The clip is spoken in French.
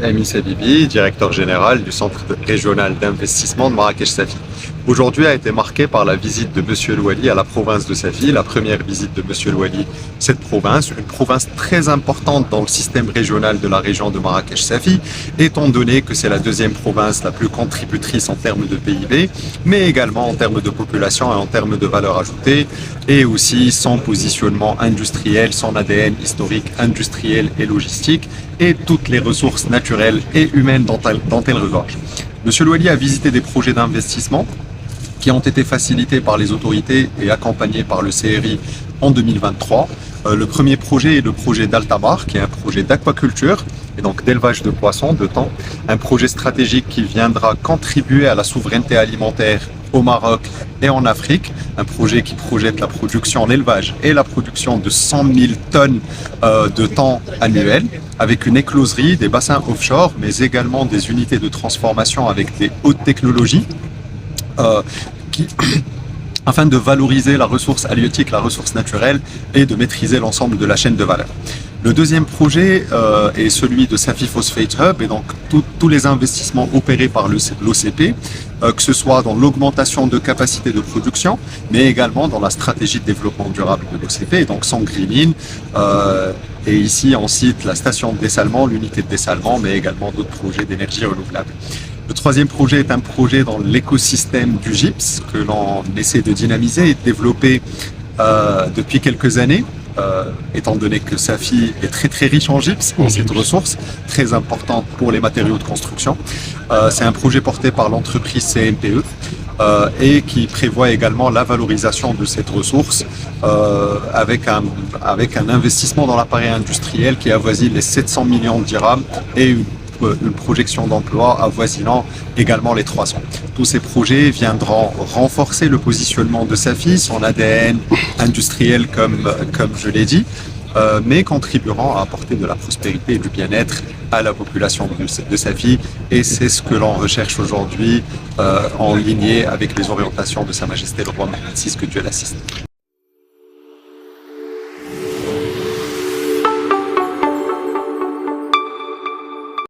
Ami Sabibi, directeur général du Centre régional d'investissement de Marrakech-Safi. Aujourd'hui a été marqué par la visite de Monsieur Louali à la province de Safi, la première visite de Monsieur Louali, cette province, une province très importante dans le système régional de la région de Marrakech-Safi, étant donné que c'est la deuxième province la plus contributrice en termes de PIB, mais également en termes de population et en termes de valeur ajoutée, et aussi son positionnement industriel, son ADN historique industriel et logistique, et toutes les ressources naturelles et humaines dont elle regorge. Monsieur Louali a visité des projets d'investissement qui ont été facilités par les autorités et accompagnés par le CRI en 2023. Le premier projet est le projet d'Altabar, qui est un projet d'aquaculture et donc d'élevage de poissons, de thon. Un projet stratégique qui viendra contribuer à la souveraineté alimentaire au Maroc et en Afrique. Un projet qui projette la production, l'élevage et la production de 100 000 tonnes de thon annuels, avec une écloserie, des bassins offshore, mais également des unités de transformation avec des hautes technologies afin de valoriser la ressource halieutique, la ressource naturelle et de maîtriser l'ensemble de la chaîne de valeur. Le deuxième projet est celui de Safi Phosphate Hub et donc tous les investissements opérés par l'OCP, que ce soit dans l'augmentation de capacité de production, mais également dans la stratégie de développement durable de l'OCP, et donc son greening. Et ici, on cite la station de dessalement, l'unité de dessalement, mais également d'autres projets d'énergie renouvelable. Le troisième projet est un projet dans l'écosystème du gypse que l'on essaie de dynamiser et de développer depuis quelques années. Étant donné que Safi est très riche en gypse, c'est une ressource très importante pour les matériaux de construction. C'est un projet porté par l'entreprise CNPE et qui prévoit également la valorisation de cette ressource avec un investissement dans l'appareil industriel qui avoisine les 700 millions de dirhams et une projection d'emploi avoisinant également les 300. Tous ces projets viendront renforcer le positionnement de Safi, son ADN industriel comme je l'ai dit, mais contribueront à apporter de la prospérité et du bien-être à la population de Safi, et c'est ce que l'on recherche aujourd'hui en lignée avec les orientations de Sa Majesté le Roi Mohammed VI, que Dieu l'assiste.